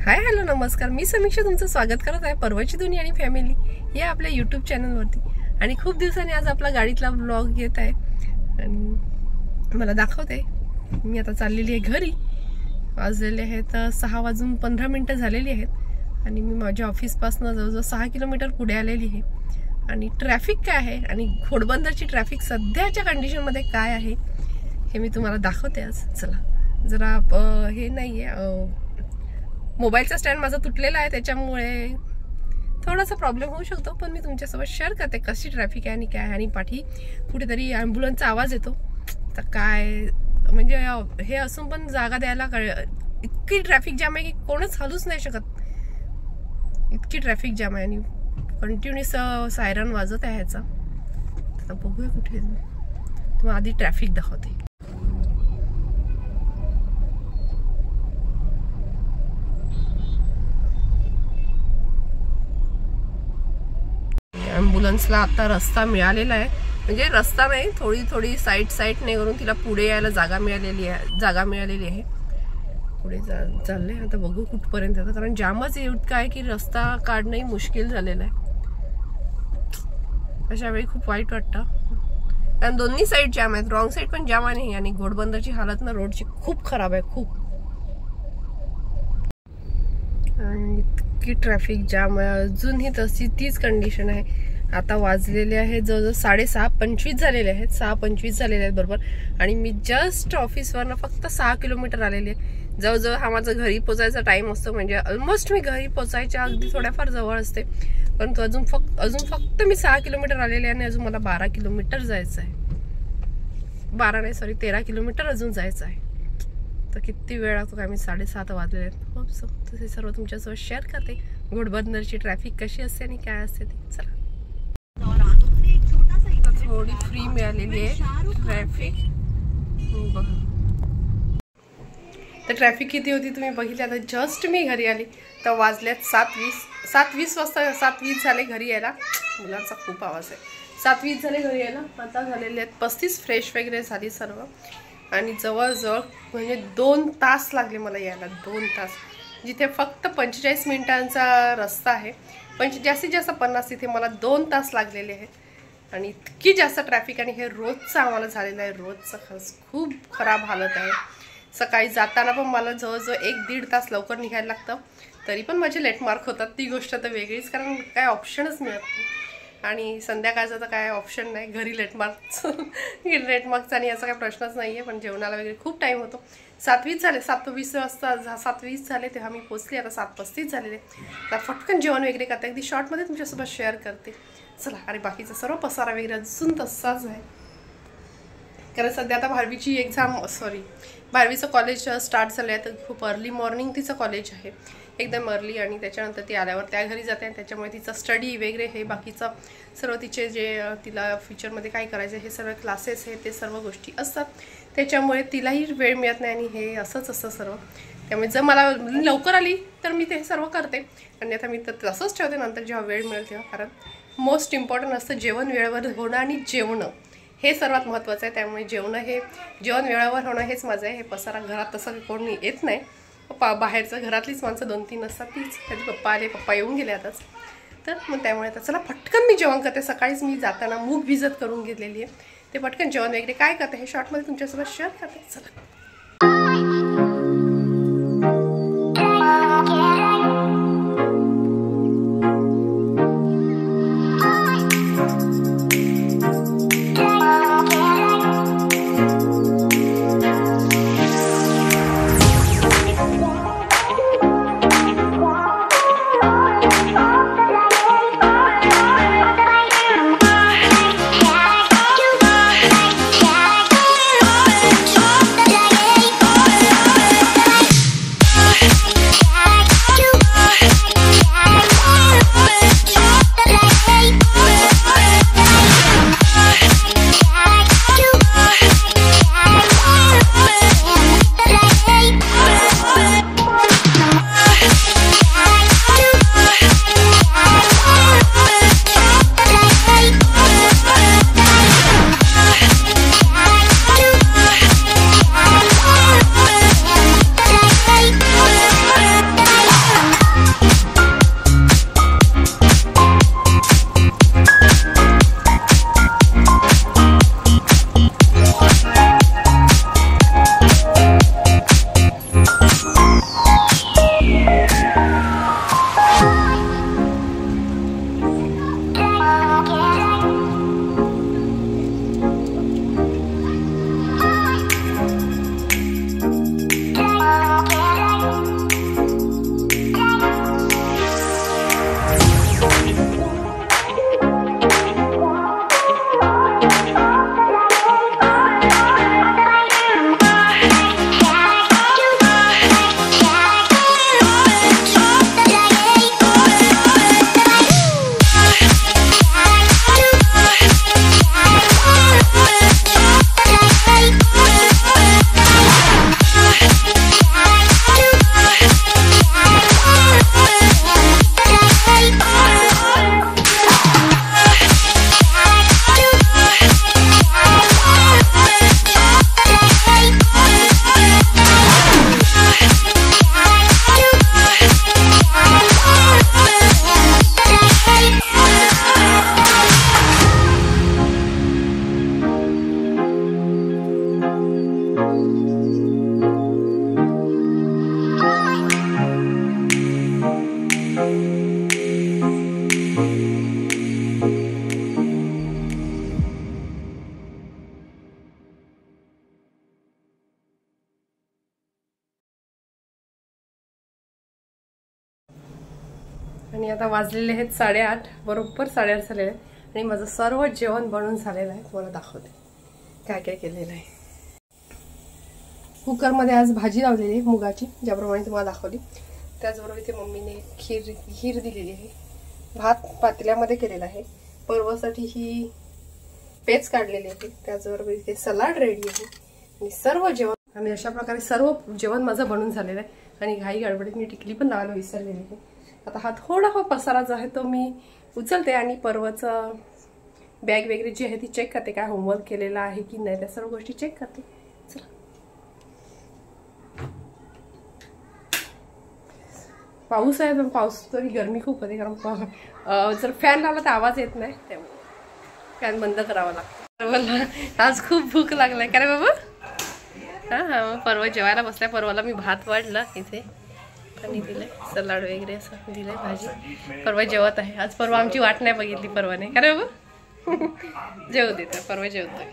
Hi hello नमस्कार, मी समीक्षा तुमचं स्वागत करत आहे पर्वची दुनिया आणि फॅमिली या आपल्या यूट्यूब चॅनलवरती। आणि खूप दिवसांनी आज आपला गाडीतला व्लॉग येत आहे आणि मला दाखवते। मी आता चाललेली आहे घरी। वाजलेले आहेत 6:15 झालेली आहेत आणि मी माझ्या ऑफिसपासून जवळजवळ 6 किलोमीटर पुढे आलेली आहे। आणि ट्रॅफिक काय आहे आणि घोडबंदरची ट्रॅफिक सध्याच्या कंडिशनमध्ये काय आहे हे मी तुम्हाला दाखवते आज। चला जरा हे नाही आहे, मोबाईलचा स्टँड माझा तुटलेला आहे त्याच्यामुळे थोडासा प्रॉब्लेम होऊ शकतो, पण मी तुमच्यासोबत शेअर करते कशी ट्रॅफिक आहे आणि काय आहे। आणि पाठी कुठेतरी ॲम्ब्युलन्सचा आवाज येतो तर काय म्हणजे हे असून पण जागा द्यायला इतकी ट्रॅफिक जाम आहे की कोणच हलूच नाही शकत, इतकी ट्रॅफिक जाम आहे। आणि कंटिन्युअस सायरन वाजत आहे ह्याचा। आता बघूया कुठे, तुम्हाला आधी ट्रॅफिक दाखवते। ॲम्ब्युलन्सला आता रस्ता मिळालेला आहे, म्हणजे रस्ता नाही, थोडी साईडने करून तिला पुढे यायला जागा मिळालेली आहे। पुढे चालले आता, बघू कुठपर्यंत येतं, कारण जामच इतका आहे की रस्ता काढणंही मुश्किल झालेलं आहे। अशा वेळी खूप वाईट वाटतं, कारण दोन्ही साईड जाम आहेत, रॉंग साईड पण जाम आहे। आणि घोडबंदरची हालत ना रोडची खूप खराब आहे, खूप इतकी ट्रॅफिक जाम आहे, अजूनही तीच कंडिशन आहे। आता वाजलेले आहेत जवळजवळ 6:25 झालेले आहेत, 6:25 झालेले आहेत बरोबर। आणि मी जस्ट ऑफिसवरनं फक्त 6 किलोमीटर आलेली आहे। जवळजवळ हा माझा घरी पोचायचा टाइम असतो, म्हणजे ऑलमोस्ट मी घरी पोचायच्या अगदी थोड्याफार जवळ असते, परंतु अजून फक्त मी 6 किलोमीटर आलेले आहे आणि अजून मला 12 किलोमीटर जायचं आहे। 13 किलोमीटर अजून जायचं आहे। तर किती वेळ लागतो काय, मी 7:30 वाजलेले आहेत। होप सो तसे सर्व तुमच्यासोबत शेअर करते घोडबंदरची ट्रॅफिक कशी असते आणि काय असते ती। चला थोडी फ्री मिळालेली आहे ट्रॅफिक, बघा तर ट्रॅफिक किती होती तुम्ही बघितले। आता जस्ट मी घरी आली तर वाजल्यात 7:20 वाजता, 7:20 झाले घरी यायला। मुलांचा खूप आवाज आहे। 7:20 झाले घरी यायला, आता झालेले आहेत 35, फ्रेश वगैरे झाली सर्व। आणि जवळजवळ म्हणजे 2 तास लागले मला यायला, 2 तास, जिथे फक्त 45 मिनिटांचा रस्ता आहे, पण जास्तीत जास्त 50, तिथे मला 2 तास लागलेले आहेत। आणि इतकी जास्त ट्रॅफिक, आणि हे रोजचं आम्हाला झालेलं आहे, रोजचं खरंच खूप खराब हालत आहे। सकाळी जाताना पण मला जवळजवळ 1-1.5 तास लवकर निघायला लागतं, तरी पण माझे लेट मार्क होतात, ती गोष्ट तर वेगळीच, कारण काय ऑप्शनच मिळत नाही। आणि संध्याकाळचा तर काय ऑप्शन नाही, घरी लेटमार्कचा आणि याचा काही प्रश्नच नाही आहे, पण जेवणाला वगैरे खूप टाईम होतो। 7:20 झाले, 7:20 वाजता 7:20 झाले तेव्हा मी पोचली, आता 7:35 झालेले। तर फटकन जेवण वगैरे करते, अगदी शॉर्टमध्ये तुमच्यासोबत शेअर करते। चला, अरे बाकीचा सर्व पसारा वगैरे अजून तसाच आहे, कारण सध्या आता 12वीचं कॉलेज स्टार्ट झालं आहे, तर खूप अर्ली मॉर्निंग तिचं कॉलेज आहे, एकदम अर्ली। आणि त्याच्यानंतर ती आल्यावर त्या घरी जाते, आणि त्याच्यामुळे तिचं स्टडी वगैरे हे बाकीचं सर्व तिचे जे तिला फ्युचरमध्ये काय करायचं हे सर्व क्लासेस हे ते सर्व गोष्टी असतात, त्याच्यामुळे तिलाही वेळ मिळत नाही। आणि हे असंच असतं सर्व, त्यामुळे जर मला लवकर आली तर मी ते सर्व करते, आणि आता मी तर तसंच ठेवते, नंतर जेव्हा वेळ मिळेल तेव्हा। कारण मोस्ट इम्पॉर्टंट असतं जेवण वेळेवर होणं, आणि जेवणं हे सर्वात महत्त्वाचं आहे। त्यामुळे जेवण वेळेवर होणं हेच माझं आहे। हे पसारा घरात तसं कोणी येत नाही, बाहेरचं घरातलीच माणसं 2-3 असतात, तीच कधी पप्पा आले, पप्पा येऊन गेले आताच, तर मग त्यामुळे आता चला फटकन मी जेवण करते। सकाळीच मी जाताना मूग भिजत करून घेतलेली आहे, ते पटकन जेवण वगैरे काय करते हे शॉर्टमध्ये तुमच्यासोबत शेअर करते। चला Yeah. आणि आता वाजलेले आहेत 8:30, बरोबर 8:30 झालेले आहेत आणि माझं सर्व जेवण बनवून झालेलं आहे. तुम्हाला दाखवते काय काय केलेलं आहे. कुकरमध्ये आज भाजी लावलेली आहे मुगाची, ज्याप्रमाणे तुम्हाला दाखवली. त्याचबरोबर इथे मम्मीने खीर दिलेली आहे. भात पातेल्यामध्ये केलेला आहे. परवासाठी ही पेज काढलेली आहे. त्याचबरोबर इथे सलाड रेडी आहे आणि सर्व जेवण आणि अशा प्रकारे सर्व जेवण माझं बनवून झालेलं आहे. आणि घाई गडबडीत मी टिकली पण लावायला विसरलेली आहे. आता हा थोडा पसारा जो आहे तो मी उचलते आणि परवाचं बॅग वगैरे जी आहे ती चेक करते, काय होमवर्क केलेला आहे की नाही, त्या सर्व गोष्टी चेक करते. चला. पाऊस आहे पण पाऊस तरी गरमी खूप होते, कारण जर फॅन लावला तर आवाज येत नाही, त्यामुळे फॅन बंद करावा लागतो. मला आज खूप भूक लागलाय. काय रे बाबा? हां परवा जेवायला बसल्या. परवाला मी भात वाढला, इथे पाणी दिलंय, सलाड वगैरे असं दिलंय, भाजी. परवा जेवत आहे. आज परवा आमची वाट नाही बघितली परवाने. काय रे बाबा? जेवू देत परवा जेवतोय.